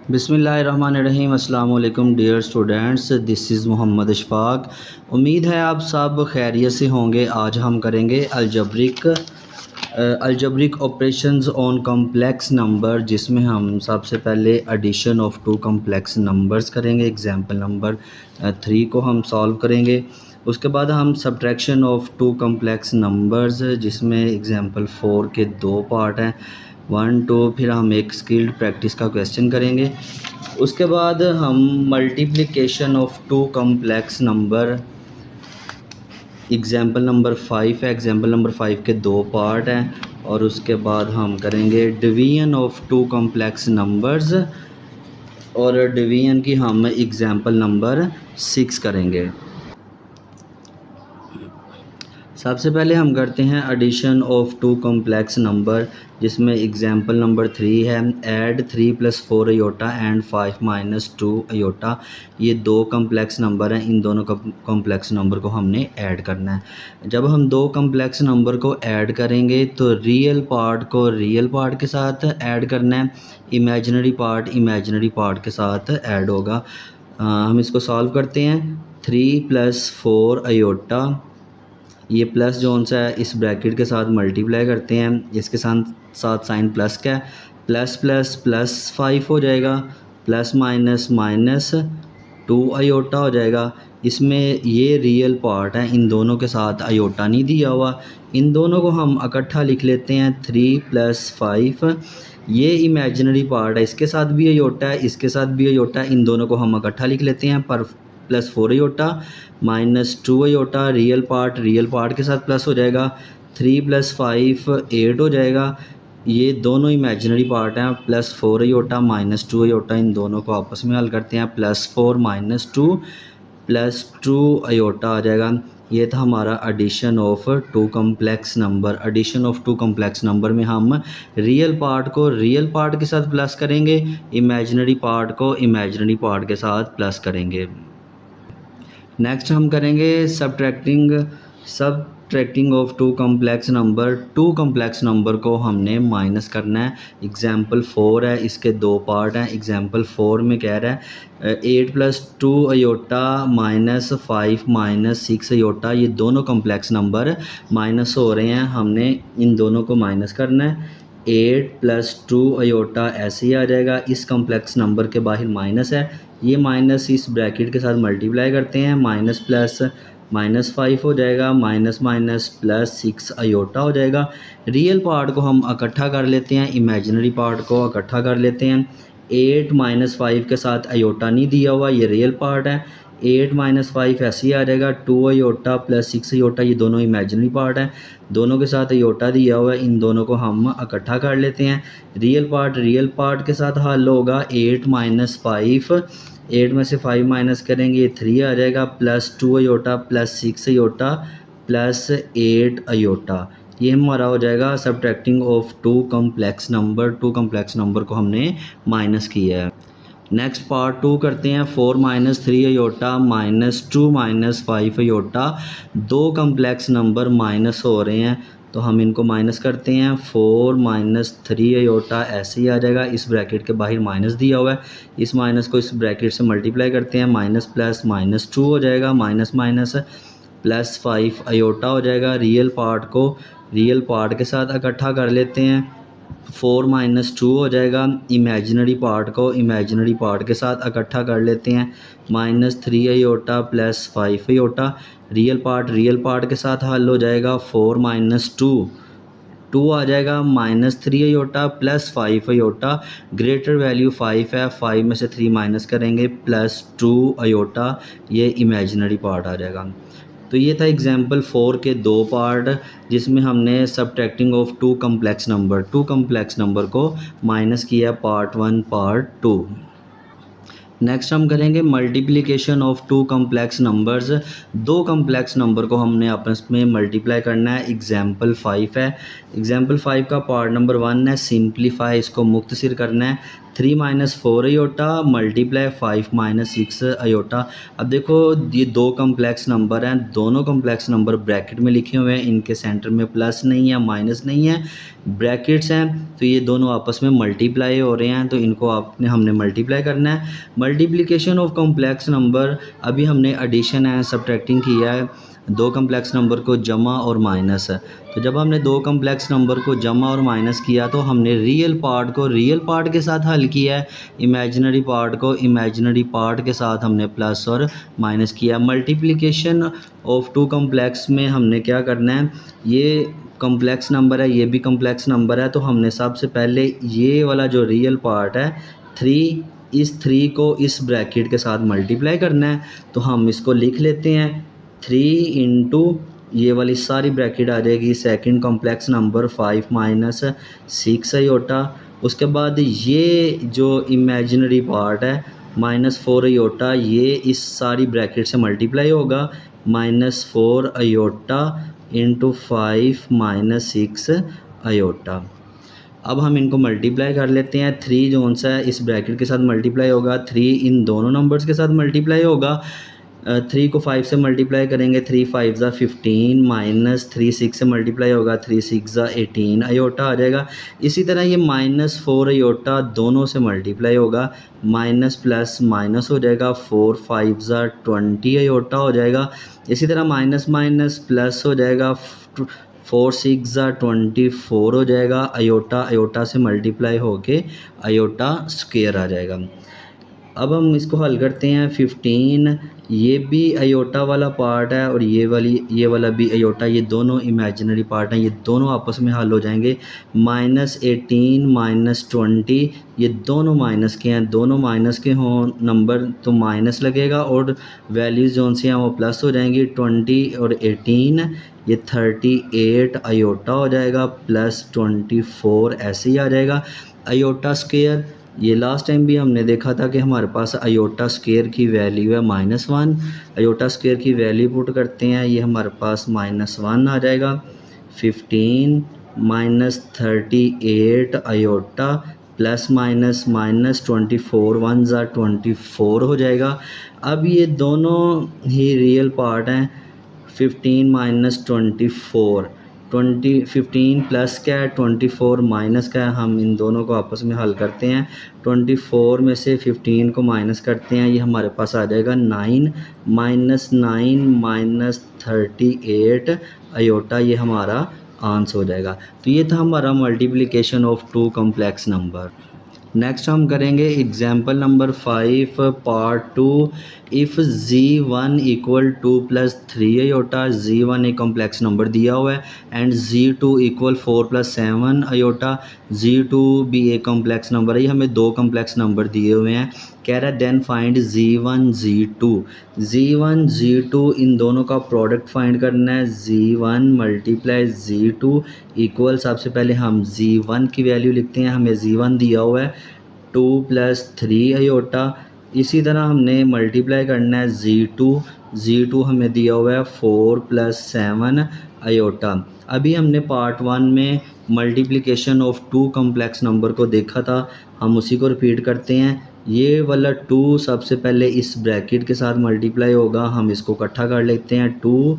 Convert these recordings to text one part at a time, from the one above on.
बिस्मिल्लाहिर्रहमानिर्रहीम। अस्सलाम वालेकुम dear students, this is Mohammed Ishfaq. उम्मीद है आप सब खैरियत से होंगे। आज हम करेंगे algebraic operations on complex number, जिसमें हम सबसे पहले addition of two complex numbers करेंगे। एग्जांपल नंबर 3 को हम सॉल्व करेंगे। उसके बाद हम subtraction of two complex numbers, जिसमें एग्जांपल 4 के 2 पार्ट हैं, 1 2। फिर हम एक स्किल्ड प्रैक्टिस का क्वेश्चन करेंगे। उसके बाद हम multiplication of two complex number, example number 5 है। एग्जाम्पल नंबर 5 के 2 पार्ट हैं। और उसके बाद हम करेंगे division of two complex numbers, और डिवीजन की हम एग्जाम्पल नंबर 6 करेंगे। सबसे पहले हम करते हैं addition of two complex number, जिसमें एग्जाम्पल नंबर 3 है। Add 3 + 4 iota and 5 - 2 iota. ये दो कॉम्प्लेक्स नंबर हैं। इन दोनों कॉम्प्लेक्स नंबर को हमने ऐड करना है। जब हम दो कॉम्प्लेक्स नंबर को ऐड करेंगे तो रियल पार्ट को रियल पार्ट के साथ ऐड करना है, इमेजिनरी पार्ट के साथ ऐड होगा। हम इसको सॉल्व करते हैं। 3 + 4 अयोटा, ये प्लस जोन सा है, इस ब्रैकेट के साथ मल्टीप्लाई करते हैं। इसके साथ साइन प्लस का है, प्लस प्लस प्लस 5 हो जाएगा, प्लस माइनस माइनस 2 अयोटा हो जाएगा। इसमें ये रियल पार्ट है, इन दोनों के साथ अयोटा नहीं दिया हुआ। इन दोनों को हम इकट्ठा लिख लेते हैं। 3 + 5, ये इमेजिनरी पार्ट है, इसके साथ भी अयोटा है, इसके साथ भी अयोटा है। इन दोनों को हम इकट्ठा लिख लेते हैं। पर +4 अयोटा -2 अयोटा, रियल पार्ट के साथ प्लस हो जाएगा। 3 + 5 8 हो जाएगा। ये दोनों इमेजिनरी पार्ट हैं। +4 अयोटा -2 अयोटा, इन दोनों को आपस में हल करते हैं। +4 - 2 +2 अयोटा आ जाएगा। ये था हमारा addition of two complex number. Addition of two complex number में हम रियल पार्ट को रियल पार्ट के साथ प्लस करेंगे, इमेजिनरी पार्ट को इमेजिनरी पार्ट के साथ प्लस करेंगे। नेक्स्ट हम करेंगे subtracting of two complex number. Two complex number को हमने माइनस करना है। एग्जाम्पल 4 है, इसके 2 पार्ट हैं। एग्जाम्पल 4 में कह रहा है 8 + 2 अयोटा -5 - 6 अयोटा। ये दोनों कॉम्प्लेक्स नंबर माइनस हो रहे हैं, हमने इन दोनों को माइनस करना है। 8 + 2 अयोटा ऐसे ही आ जाएगा। इस कॉम्प्लेक्स नंबर के बाहर माइनस है, ये माइनस इस ब्रैकेट के साथ मल्टीप्लाई करते हैं। माइनस प्लस -5 हो जाएगा, माइनस माइनस +6 अयोटा हो जाएगा। रियल पार्ट को हम इकट्ठा कर लेते हैं, इमेजिनरी पार्ट को इकट्ठा कर लेते हैं। 8 - 5 के साथ अयोटा नहीं दिया हुआ, ये रियल पार्ट है। 8 - 5 ऐसे ही आ जाएगा। 2 अयोटा +6 अयोटा, ये दोनों इमेजिनरी पार्ट हैं, दोनों के साथ अयोटा दिया हुआ है। इन दोनों को हम इकट्ठा कर लेते हैं। रियल पार्ट के साथ हल होगा। 8 - 5, 8 में से 5 माइनस करेंगे 3 आ जाएगा। +2 अयोटा +6 अयोटा +8 अयोटा, ये हमारा हो जाएगा subtracting of two complex number. Two complex number को हमने माइनस किया है। नेक्स्ट पार्ट 2 करते हैं। 4 - 3 अयोटा -2 - 5 अयोटा। दो कॉम्प्लेक्स नंबर माइनस हो रहे हैं, तो हम इनको माइनस करते हैं। 4 - 3 अयोटा ऐसे ही आ जाएगा। इस ब्रैकेट के बाहर माइनस दिया हुआ है, इस माइनस को इस ब्रैकेट से मल्टीप्लाई करते हैं। माइनस प्लस -2 हो जाएगा, माइनस माइनस +5 अयोटा हो जाएगा। रियल पार्ट को रियल पार्ट के साथ इकट्ठा कर लेते हैं। 4 - 2 हो जाएगा। इमेजिनरी पार्ट को इमेजिनरी पार्ट के साथ इकट्ठा कर लेते हैं। -3 अयोटा +5 अयोटा, रियल पार्ट के साथ हल हो जाएगा। 4 - 2 आ जाएगा। -3 अयोटा +5 अयोटा, ग्रेटर वैल्यू 5 है, 5 में से 3 माइनस करेंगे। +2 अयोटा, ये इमेजिनरी पार्ट आ जाएगा। तो ये था एग्जाम्पल 4 के 2 पार्ट, जिसमें हमने subtracting of two complex number को माइनस किया, पार्ट 1 पार्ट 2। नेक्स्ट हम करेंगे multiplication of two complex numbers. दो कम्प्लेक्स नंबर को हमने आपस में मल्टीप्लाई करना है। एग्जाम्पल 5 है। एग्जाम्पल 5 का पार्ट नंबर 1 है सिंप्लीफाई, इसको मुख्तसर करना है। 3 minus 4 iota multiply 5 minus 6 iota. अब देखो ये दो कम्प्लेक्स नंबर हैं, दोनों कम्प्लेक्स नंबर ब्रैकेट में लिखे हुए हैं, इनके सेंटर में प्लस नहीं है माइनस नहीं है, ब्रैकेट्स हैं, तो ये दोनों आपस में मल्टीप्लाई हो रहे हैं, तो इनको हमने मल्टीप्लाई करना है। मल्टीप्लिकेशन ऑफ कॉम्प्लेक्स नंबर, अभी हमने एडिशन है सब्ट्रैक्टिंग किया है, दो कम्प्लेक्स नंबर को जमा और माइनस है। तो जब हमने दो कम्प्लेक्स नंबर को जमा और माइनस किया तो हमने रियल पार्ट को रियल पार्ट के साथ हल किया है, इमेजिनरी पार्ट को इमेजिनरी पार्ट के साथ हमने प्लस और माइनस किया। मल्टीप्लिकेशन ऑफ टू कम्प्लेक्स में हमने क्या करना है, ये कम्प्लेक्स नंबर है, ये भी कम्प्लेक्स नंबर है, तो हमने सबसे पहले ये वाला जो रियल पार्ट है 3, इस 3 को इस ब्रैकेट के साथ मल्टीप्लाई करना है। तो हम इसको लिख लेते हैं 3 इंटू ये वाली सारी ब्रैकेट आ जाएगी second complex number 5 minus 6 iota. उसके बाद ये जो इमेजिनरी पार्ट है -4 अयोटा, ये इस सारी ब्रैकेट से मल्टीप्लाई होगा -4 अयोटा इंटू 5 माइनस 6 अयोटा। अब हम इनको मल्टीप्लाई कर लेते हैं। 3 जो सा है इस ब्रैकेट के साथ मल्टीप्लाई होगा, 3 इन दोनों नंबर्स के साथ मल्टीप्लाई होगा। 3 को 5 से मल्टीप्लाई करेंगे, 3 5 ज़ा 15 माइनस 3 6 से मल्टीप्लाई होगा, 3 6 ज़ा 18 अयोटा आ जाएगा। इसी तरह ये -4 अयोटा दोनों से मल्टीप्लाई होगा, माइनस प्लस माइनस हो जाएगा, 4 5 ज़ा 20 अयोटा हो जाएगा। इसी तरह माइनस माइनस प्लस हो जाएगा, 4 6 ज़ा 24 हो जाएगा, अयोटा अयोटा से मल्टीप्लाई होके अयोटा स्क्वायर आ जाएगा। अब हम इसको हल करते हैं। 15 ये भी अयोटा वाला पार्ट है और ये वाला भी अयोटा, ये दोनों इमेजिनरी पार्ट हैं, ये दोनों आपस में हल हो जाएंगे। -18 -20 ये दोनों माइनस के हैं, दोनों माइनस के हों नंबर तो माइनस लगेगा और वैल्यूज़ जो सी हैं वो प्लस हो जाएंगी। 20 और 18 ये 38 अयोटा हो जाएगा, प्लस 24 ऐसे ही आ जाएगा। अयोटा स्क्वायर, ये लास्ट टाइम भी हमने देखा था कि हमारे पास अयोटा स्क्वायर की वैल्यू है -1, अयोटा स्क्वायर की वैल्यू पुट करते हैं, ये हमारे पास -1 आ जाएगा। 15 -38 अयोटा प्लस माइनस -24 1 ज़ा 24 हो जाएगा। अब ये दोनों ही रियल पार्ट हैं। 15 -24 15 प्लस क्या है 24 माइनस का है, हम इन दोनों को आपस में हल करते हैं। 24 में से 15 को माइनस करते हैं, ये हमारे पास आ जाएगा 9 -9 -38 अयोटा, ये हमारा आंसर हो जाएगा। तो ये था हमारा multiplication of two complex number. Next हम करेंगे example number 5 part 2। If z1 equal 2 + 3 iota, z1 एक कॉम्प्लेक्स नंबर दिया हुआ है and z2 equal 4 + 7 aorta, z2 भी एक कॉम्प्लेक्स नंबर है, ये हमें दो कॉम्प्लेक्स नंबर दिए हुए हैं। कह रहा है देन फाइंड z1 z2 इन दोनों का प्रोडक्ट फाइंड करना है। z1 × z2 इक्वल, सबसे पहले हम z1 की वैल्यू लिखते हैं, हमें z1 दिया हुआ है 2 + 3 अयोटा। इसी तरह हमने मल्टीप्लाई करना है z2 हमें दिया हुआ है 4 + 7 अयोटा। अभी हमने पार्ट 1 में multiplication of two complex number को देखा था, हम उसी को रिपीट करते हैं। ये वाला 2 सबसे पहले इस ब्रैकेट के साथ मल्टीप्लाई होगा, हम इसको इकट्ठा कर लेते हैं। 2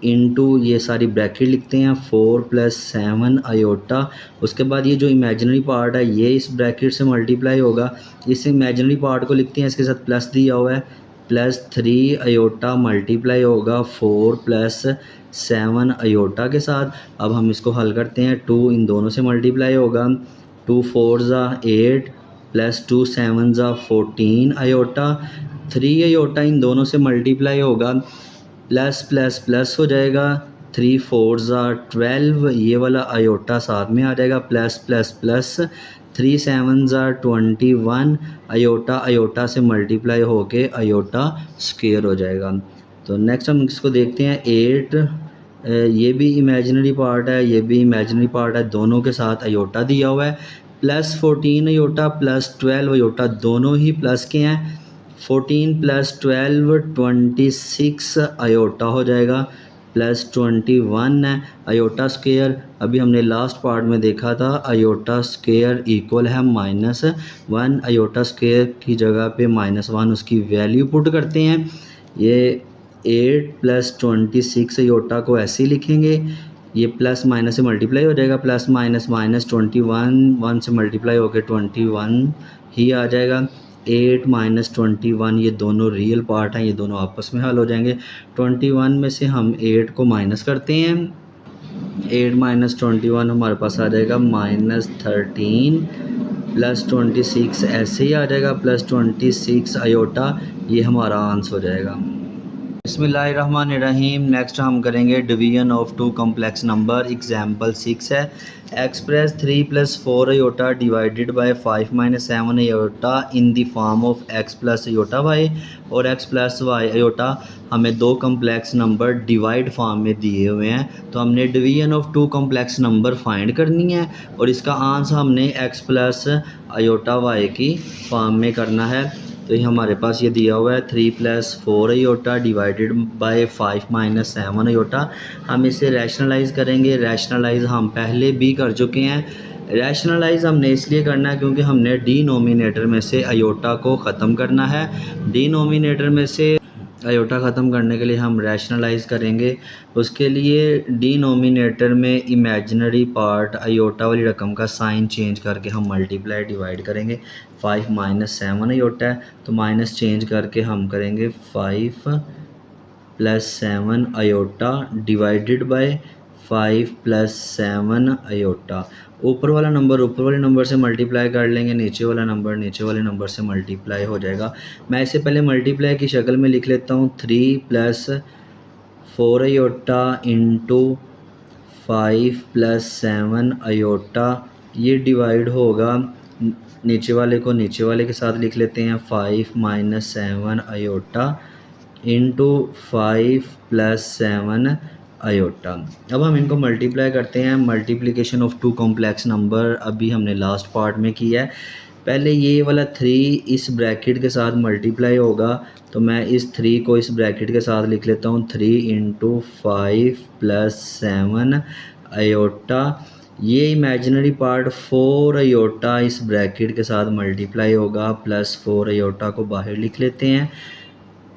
इंटू ये सारी ब्रैकेट लिखते हैं 4 + 7 अयोटा। उसके बाद ये जो इमेजिनरी पार्ट है ये इस ब्रैकेट से मल्टीप्लाई होगा, इस इमेजिनरी पार्ट को लिखते हैं, इसके साथ प्लस दिया हुआ है, +3 अयोटा मल्टीप्लाई होगा 4 + 7 अयोटा के साथ। अब हम इसको हल करते हैं। 2 इन दोनों से मल्टीप्लाई होगा, 2 4 ज़ा 8 +2 7 ज़ा 14 अयोटा। 3 अयोटा इन दोनों से मल्टीप्लाई होगा, प्लस प्लस प्लस हो जाएगा, 3 4 ज़ा 12 ये वाला अयोटा साथ में आ जाएगा, प्लस प्लस प्लस 3 7 ज़ा 21 अयोटा अयोटा से मल्टीप्लाई होके अयोटा स्क्वायर हो जाएगा। तो नेक्स्ट हम इसको देखते हैं। 8 ये भी इमेजिनरी पार्ट है, ये भी इमेजिनरी पार्ट है, दोनों के साथ अयोटा दिया हुआ है। +14 अयोटा +12 अयोटा दोनों ही प्लस के हैं। 14 प्लस 12 26 अयोटा हो जाएगा, प्लस 21 है अयोटा स्केयर। अभी हमने लास्ट पार्ट में देखा था अयोटा स्केयर इक्वल है -1, अयोटा स्केयर की जगह पे -1 उसकी वैल्यू पुट करते हैं। ये 8 प्लस 26 अयोटा को ऐसे ही लिखेंगे, ये प्लस माइनस से मल्टीप्लाई हो जाएगा, प्लस माइनस माइनस 21 1 से मल्टीप्लाई होकर 21 ही आ जाएगा। 8 माइनस 21 ये दोनों रियल पार्ट हैं, ये दोनों आपस में हल हो जाएंगे। 21 में से हम 8 को माइनस करते हैं, 8 माइनस 21 हमारे पास आ जाएगा -13, प्लस 26 ऐसे ही आ जाएगा, प्लस 26 अयोटा, ये हमारा आंसर हो जाएगा। बिस्मिल्लाहिर्रहमानिर्रहीम। नेक्स्ट हम करेंगे division of two complex number. Example 6 है, express 3 plus 4 iota divided by 5 minus 7 iota in the form of x plus iota y और x प्लस वाई अयोटा। हमें दो कॉम्प्लेक्स नंबर डिवाइड फॉर्म में दिए हुए हैं, तो हमने division of two complex number find करनी है और इसका आंसर हमने x प्लस अयोटा वाई की फॉर्म में करना है। तो ये हमारे पास ये दिया हुआ है 3 plus 4 iota divided by 5 minus 7 iota. हम इसे रैशनलाइज़ करेंगे, रैशनलाइज़ हम पहले भी कर चुके हैं। रैशनलाइज़ हमने इसलिए करना है क्योंकि हमने डिनोमिनेटर में से अयोटा को ख़त्म करना है। डिनोमिनेटर में से अयोटा ख़त्म करने के लिए हम रैशनलाइज़ करेंगे। उसके लिए डिनोमिनेटर में इमेजिनरी पार्ट अयोटा वाली रकम का साइन चेंज करके हम मल्टीप्लाई डिवाइड करेंगे। 5 माइनस 7 अयोटा है तो माइनस चेंज करके हम करेंगे 5 plus 7 iota divided by 5 plus 7 iota. ऊपर वाला नंबर ऊपर वाले नंबर से मल्टीप्लाई कर लेंगे, नीचे वाला नंबर नीचे वाले नंबर से मल्टीप्लाई हो जाएगा। मैं इसे पहले मल्टीप्लाई की शक्ल में लिख लेता हूँ, 3 plus 4 iota into 5 plus 7 iota. ये डिवाइड होगा, नीचे वाले को नीचे वाले के साथ लिख लेते हैं, 5 minus 7 iota into 5 plus 7 iota. अब हम इनको मल्टीप्लाई करते हैं, multiplication of two complex number अभी हमने लास्ट पार्ट में किया है। पहले ये वाला 3 इस ब्रैकेट के साथ मल्टीप्लाई होगा, तो मैं इस 3 को इस ब्रैकेट के साथ लिख लेता हूँ, 3 इंटू 5 प्लस 7 अयोटा। ये इमेजिनरी पार्ट 4 अयोटा इस ब्रैकेट के साथ मल्टीप्लाई होगा, प्लस 4 अयोटा को बाहर लिख लेते हैं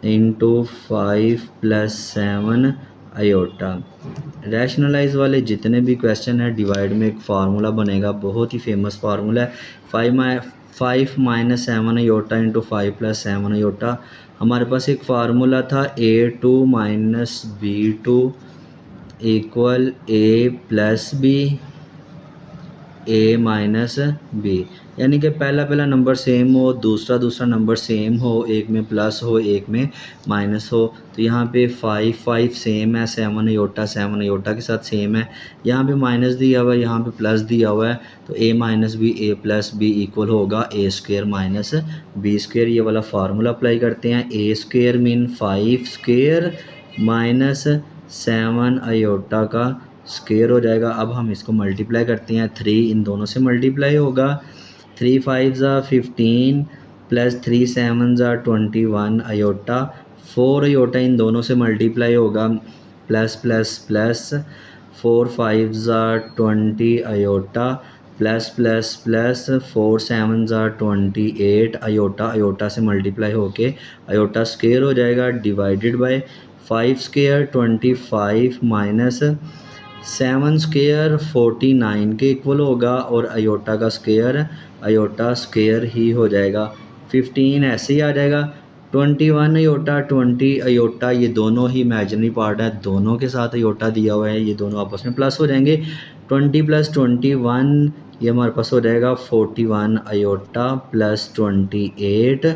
इंटू 5 प्लस 7 अयोटा। रैशनलाइज वाले जितने भी क्वेश्चन है डिवाइड में एक फार्मूला बनेगा, बहुत ही फेमस फार्मूला है, 5 minus 7 iota into 5 plus 7 iota. हमारे पास एक फार्मूला था A2 minus B2 equal A plus B A minus B, यानी कि पहला नंबर सेम हो, दूसरा नंबर सेम हो, एक में प्लस हो एक में माइनस हो। तो यहाँ पे 5 सेम है, 7 अयोटा के साथ सेम है, यहाँ पे माइनस दिया हुआ है, यहाँ पे प्लस दिया हुआ है, तो A minus B A plus B equal होगा A square minus B square. ये वाला फार्मूला अप्लाई करते हैं, A square mean 5 square minus 7 iota का स्क्वेयर हो जाएगा। अब हम इसको मल्टीप्लाई करते हैं, 3 इन दोनों से मल्टीप्लाई होगा, 3 5 ज़ा 15 प्लस 3 7 ज़ा 21 अयोटा। 4 अयोटा इन दोनों से मल्टीप्लाई होगा, प्लस प्लस प्लस 4 5 ज़ा 20 अयोटा, प्लस प्लस प्लस 4 7 ज़ा 28 अयोटा। अयोटा से मल्टीप्लाई होके अयोटा स्क्वेयर हो जाएगा, divided by 5 square 25 minus 7 square 49 के इक्वल होगा, और अयोटा का स्क्वेयर अयोटा स्क्वेयर ही हो जाएगा, 15 ऐसे ही आ जाएगा। 21 अयोटा 20 अयोटा, ये दोनों ही इमेजिनरी पार्ट है, दोनों के साथ अयोटा दिया हुआ है, ये दोनों आपस में प्लस हो जाएंगे। 20 प्लस 21 ये हमारे पास हो जाएगा 41 अयोटा प्लस 28।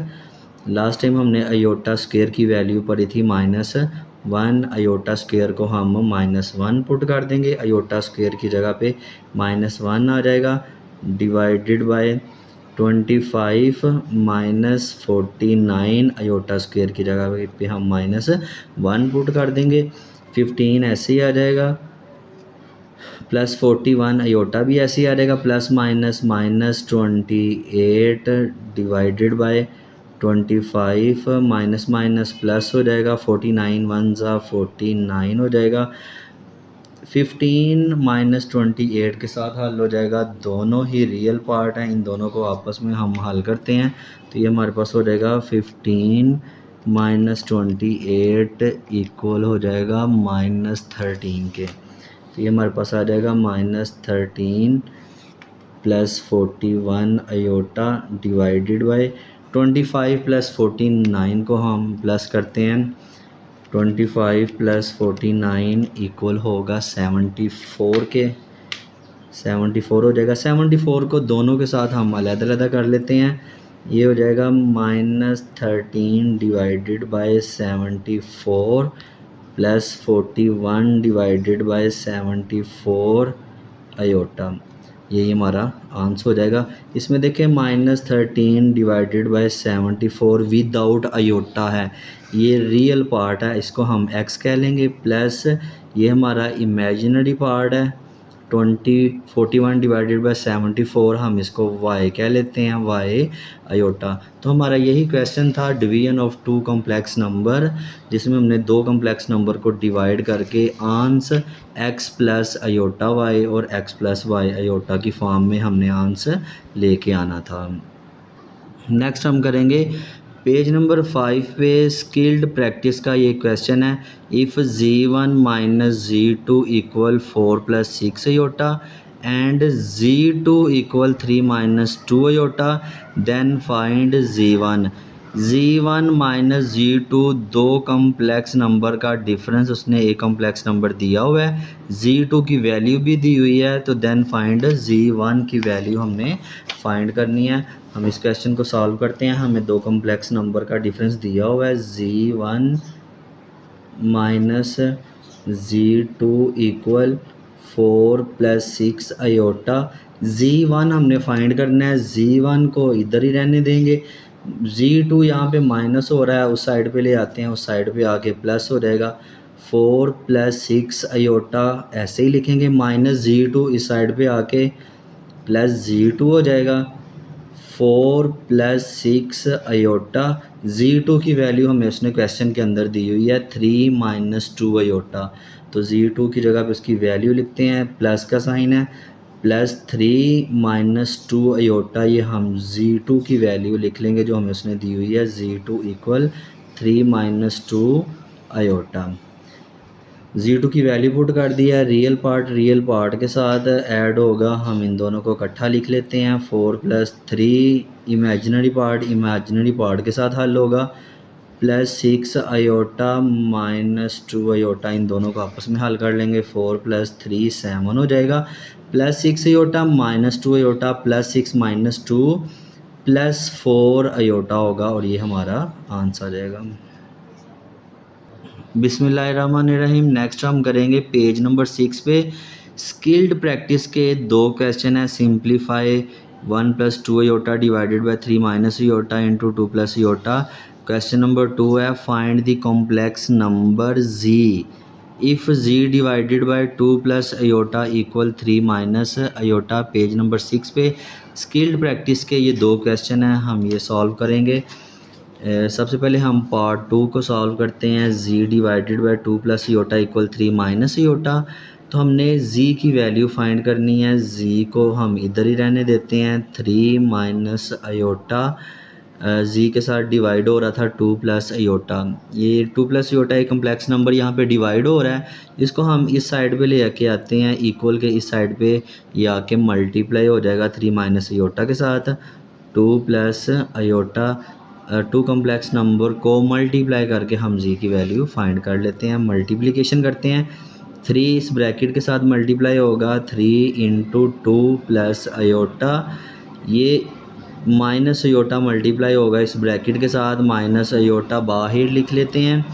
लास्ट टाइम हमने अयोटा स्क्वेयर की वैल्यू पढ़ी थी -1, अयोटा स्क्वेयर को हम -1 पुट कर देंगे, अयोटा स्क्वेयर की जगह पे -1 आ जाएगा, divided by 25 minus 49 iota square की जगह पे हम -1 पुट कर देंगे, 15 ऐसे ही आ जाएगा, प्लस 41 अयोटा भी ऐसे ही आ जाएगा, plus minus -28 divided by 25 minus minus plus हो जाएगा, 49 वन ज़ा 49 हो जाएगा, 15 माइनस 28 के साथ हल हो जाएगा। दोनों ही रियल पार्ट हैं, इन दोनों को आपस में हम हल करते हैं तो ये हमारे पास हो जाएगा 15 माइनस 28 इक्वल हो जाएगा -13 के। तो ये हमारे पास आ जाएगा -13 plus 41 iota divided by 25 plus 49 को हम प्लस करते हैं, 25 प्लस 49 इक्वल होगा 74 के, 74 हो जाएगा। 74 को दोनों के साथ हम अलग-अलग कर लेते हैं, ये हो जाएगा -13 divided by 74 plus 41 divided by 74 iota, यही हमारा आंसर हो जाएगा। इसमें देखें -13 डिवाइडेड बाय 74 विदाउट आयोटा है, ये रियल पार्ट है, इसको हम x कह लेंगे, प्लस ये हमारा इमेजिनरी पार्ट है 41 डिवाइडेड बाय 74, हम इसको y कह लेते हैं, y आयोटा। तो हमारा यही क्वेश्चन था division of two complex number, जिसमें हमने दो कॉम्प्लेक्स नंबर को डिवाइड करके answer x plus iota y और x प्लस y आयोटा की फॉर्म में हमने आंसर लेके आना था। नेक्स्ट हम करेंगे पेज नंबर 5 पे स्किल्ड प्रैक्टिस का ये क्वेश्चन है। If z1 minus z2 equal 4 plus 6 iota and z2 equal 3 minus 2 iota then find z1 minus z2 दो कम्प्लेक्स नंबर का डिफरेंस उसने एक कम्प्लेक्स नंबर दिया हुआ है, z2 की वैल्यू भी दी हुई है, तो देन फाइंड z1 की वैल्यू हमने फाइंड करनी है। हम इस क्वेश्चन को सॉल्व करते हैं। हमें दो कम्प्लेक्स नंबर का डिफरेंस दिया हुआ है, z1 minus z2 equal 4 plus 6 iota. z1 हमने फाइंड करना है, z1 को इधर ही रहने देंगे, z2 यहाँ पे माइनस हो रहा है, उस साइड पे ले आते हैं, उस साइड पे आके प्लस हो जाएगा, 4 प्लस 6 आयोटा ऐसे ही लिखेंगे, माइनस z2 इस साइड पे आके प्लस z2 हो जाएगा, 4 प्लस 6 आयोटा। z2 की वैल्यू हमें उसने क्वेश्चन के अंदर दी हुई है 3 माइनस 2 आयोटा, तो z2 की जगह पे उसकी वैल्यू लिखते हैं, प्लस का साइन है, प्लस 3 माइनस 2 आयोटा, ये हम z2 की वैल्यू लिख लेंगे जो हमें उसने दी हुई है, z2 equal 3 minus 2 iota. z2 की वैल्यू पुट कर दिया, रियल पार्ट के साथ ऐड होगा, हम इन दोनों को इकट्ठा लिख लेते हैं, 4 प्लस 3 इमेजिनरी पार्ट के साथ हल होगा, प्लस 6 आयोटा माइनस 2 आयोटा, इन दोनों को आपस में हल कर लेंगे, 4 प्लस 3 7 हो जाएगा, plus 6 iota minus 2 iota, plus 6 minus 2 plus 4 iota होगा, और ये हमारा आंसर आ जाएगा। बिस्मिल्लाहिर्रहमानिर्रहीम। नेक्स्ट हम करेंगे पेज नंबर 6 पे स्किल्ड प्रैक्टिस के दो क्वेश्चन है। Simplify 1 plus 2 iota divided by 3 minus iota into 2 plus iota. Question number 2 है find the complex number z if z divided by 2 plus iota equal 3 minus iota. Page number 6 पे skilled practice के ये दो question हैं, हम ये solve करेंगे। सबसे पहले हम पार्ट 2 को सॉल्व करते हैं। z divided by 2 plus iota equal 3 minus iota, तो हमने z की वैल्यू फाइंड करनी है, z को हम इधर ही रहने देते हैं, 3 माइनस आयोटा, z के साथ डिवाइड हो रहा था 2 प्लस आयोटा, ये 2 प्लस आयोटा एक कम्प्लेक्स नंबर यहाँ पे डिवाइड हो रहा है, इसको हम इस साइड पे ले आके आते हैं, इक्वल के इस साइड पे ये आके मल्टीप्लाई हो जाएगा 3 माइनस आयोटा के साथ, 2 प्लस आयोटा, 2 कम्प्लेक्स नंबर को मल्टीप्लाई करके हम z की वैल्यू फाइंड कर लेते हैं। मल्टीप्लिकेशन करते हैं, 3 इस ब्रैकेट के साथ मल्टीप्लाई होगा, 3 इंटू 2 प्लस आयोटा, ये माइनस आयोटा मल्टीप्लाई होगा इस ब्रैकेट के साथ, माइनस आयोटा बाहर लिख लेते हैं,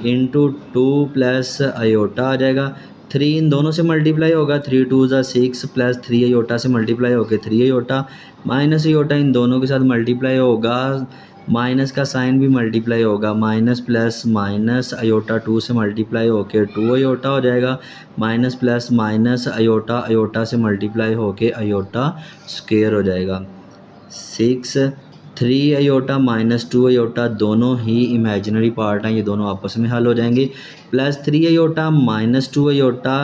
इंटू 2 प्लस आयोटा आ जाएगा, 3 इन दोनों से मल्टीप्लाई होगा, 3 2 ज़ा 6 प्लस 3 आयोटा से मल्टीप्लाई होकर 3 आयोटा, माइनस आयोटा इन दोनों के साथ मल्टीप्लाई होगा, माइनस का साइन भी मल्टीप्लाई होगा, माइनस प्लस माइनस आयोटा 2 से मल्टीप्लाई होके 2 आयोटा हो जाएगा, माइनस प्लस माइनस आयोटा से मल्टीप्लाई होके आयोटा स्क्वायर हो जाएगा, 6 3 अयोटा माइनस 2 अयोटा दोनों ही इमेजिनरी पार्ट हैं, ये दोनों आपस में हल हो जाएंगे। Plus 3 iota minus 2 iota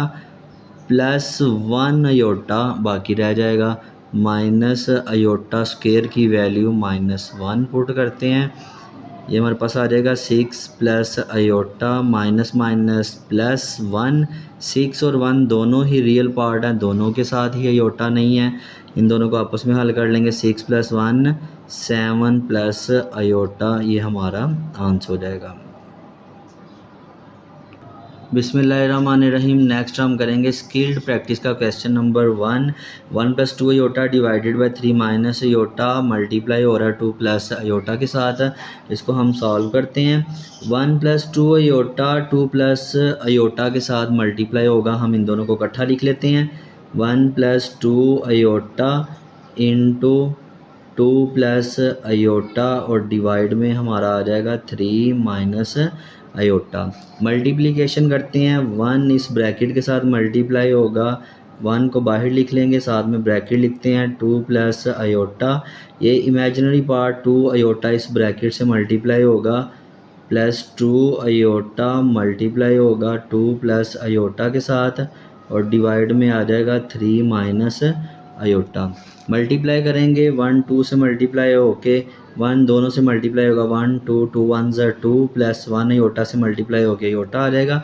plus 1 iota बाकी रह जाएगा। माइनस अयोटा स्क्वायर की वैल्यू -1 पुट करते हैं, ये हमारे पास आ जाएगा 6 plus iota minus minus plus 1। 6 और 1 दोनों ही रियल पार्ट हैं, दोनों के साथ ही अयोटा नहीं है, इन दोनों को आपस में हल कर लेंगे। 6 प्लस 1 7 प्लस अयोटा, ये हमारा आंसर हो जाएगा। बिस्मिल्लाहिर्रहमानिर्रहीम। नेक्स्ट हम करेंगे स्किल्ड प्रैक्टिस का question number 1 plus 2 iota divided by 3 minus iota multiply हो रहा है 2 प्लस अयोटा के साथ, इसको हम सॉल्व करते हैं। 1 प्लस 2 अयोटा 2 प्लस अयोटा के साथ मल्टीप्लाई होगा, हम इन दोनों को इकट्ठा लिख लेते हैं। 1 plus 2 iota into 2 plus iota और डिवाइड में हमारा आ जाएगा 3 माइनस अयोटा। मल्टीप्लिकेशन करते हैं, 1 इस ब्रैकेट के साथ मल्टीप्लाई होगा, 1 को बाहर लिख लेंगे, साथ में ब्रैकेट लिखते हैं 2 प्लस अयोटा, ये इमेजिनरी पार्ट 2 अयोटा इस ब्रैकेट से मल्टीप्लाई होगा, प्लस 2 अयोटा मल्टीप्लाई होगा 2 प्लस अयोटा के साथ और डिवाइड में आ जाएगा 3 माइनस अयोटा। मल्टीप्लाई करेंगे, 1 2 से मल्टीप्लाई होके 1 दोनों से मल्टीप्लाई होगा, 1 2 2 1 ज़ा 2 प्लस 1 अयोटा से मल्टीप्लाई होके अयोटा आ जाएगा।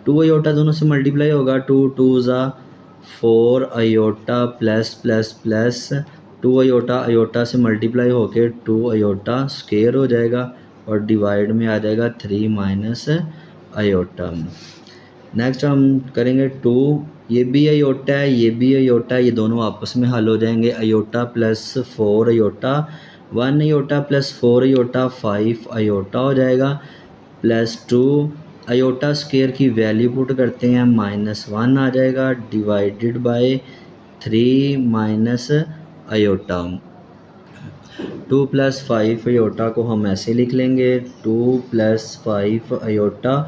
2 अयोटा दोनों से मल्टीप्लाई होगा, 2 2 ज़ा 4 iota plus plus plus 2 iota iota से मल्टीप्लाई होके 2 अयोटा स्क्वायर हो जाएगा और डिवाइड में आ जाएगा 3 माइनस अयोटा। नेक्स्ट हम करेंगे 2, ये भी अयोटा है, ये भी अयोटा है, ये दोनों आपस में हल हो जाएंगे। Iota plus 4 iota 1 iota plus 4 iota 5 iota हो जाएगा, प्लस 2 अयोटा स्क्वायर की वैल्यू पुट करते हैं, -1 आ जाएगा, divided by 3 minus iota. 2 plus 5 iota को हम ऐसे लिख लेंगे, 2 plus 5 iota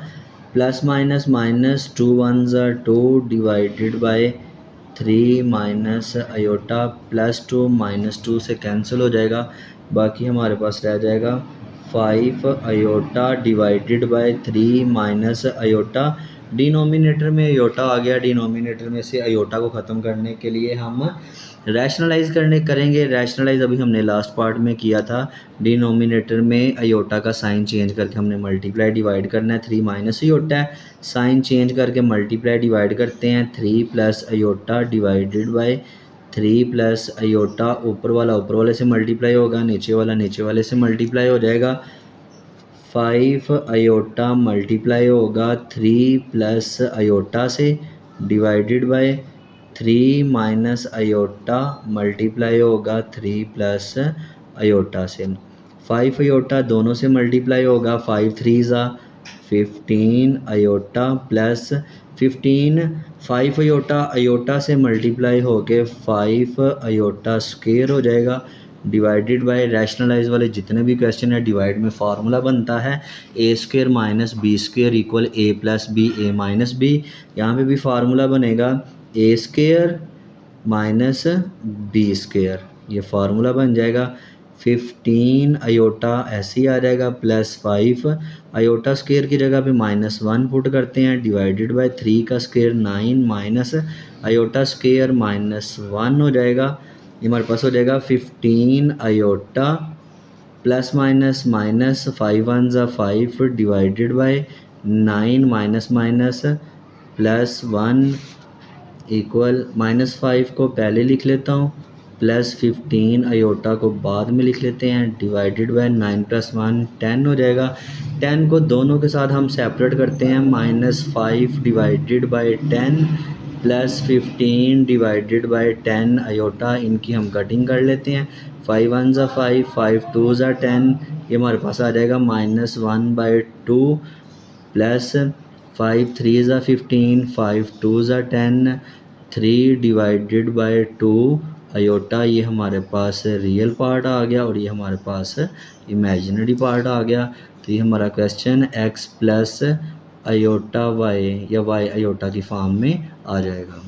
plus minus minus 2 1 ज़ा 2 divided by 3 minus iota, plus 2 minus 2 से कैंसिल हो जाएगा, बाकी हमारे पास रह जाएगा 5 अयोटा divided by 3 minus iota. Denominator में अयोटा आ गया, डिनोमिनेटर में से अयोटा को ख़त्म करने के लिए हम रैशनलाइज करेंगे। रैशनलाइज अभी हमने लास्ट पार्ट में किया था, डिनोमिनेटर में अयोटा का साइन चेंज करके हमने मल्टीप्लाई डिवाइड करना है, 3 माइनस अयोटा है, साइन चेंज करके मल्टीप्लाई डिवाइड करते हैं, 3 plus iota divided by 3 plus iota, ऊपर वाला ऊपर वाले से मल्टीप्लाई होगा, नीचे वाला नीचे वाले से मल्टीप्लाई हो जाएगा, 5 अयोटा मल्टीप्लाई होगा 3 प्लस अयोटा से divided by 3 minus iota multiply होगा 3 प्लस अयोटा से। 5 अयोटा दोनों से मल्टीप्लाई होगा, 5 3 ज़ा 15 अयोटा प्लस 15 5 अयोटा अयोटा से मल्टीप्लाई होके 5 अयोटा स्क्वायर हो जाएगा, डिवाइडेड बाय रैशनलाइज वाले जितने भी क्वेश्चन है डिवाइड में फार्मूला बनता है A square minus B square equal A plus B A minus B. यहाँ पे भी फार्मूला बनेगा A square minus B square, ये फार्मूला बन जाएगा। 15 अयोटा ऐसे ही आ जाएगा प्लस 5 अयोटा स्क्वायर की जगह पे -1 पुट करते हैं, डिवाइडेड बाय 3 का स्क्वायर 9 माइनस अयोटा स्क्वायर -1 हो जाएगा, ये हमारे पास हो जाएगा 15 अयोटा प्लस माइनस माइनस 5 1 ज़ा 5 divided bye 9 minus minus plus 1 equal -5 को पहले लिख लेता हूँ, प्लस 15 अयोटा को बाद में लिख लेते हैं, डिवाइडेड बाय 9 प्लस 1 10 हो जाएगा। 10 को दोनों के साथ हम सेपरेट करते हैं, -5 divided by 10 plus 15 divided by 10 iota, इनकी हम कटिंग कर लेते हैं, 5 1 ज़ा 5 5 2 ज़ा 10, ये हमारे पास आ जाएगा -1/2 प्लस 5 3 ज़ा 15 5 2 ज़ा 10 3 डिवाइडेड बाय 2 अयोटा, ये हमारे पास रियल पार्ट आ गया और ये हमारे पास इमेजिनरी पार्ट आ गया। तो ये हमारा question x plus aorta y या y अयोटा की फॉर्म में आ जाएगा।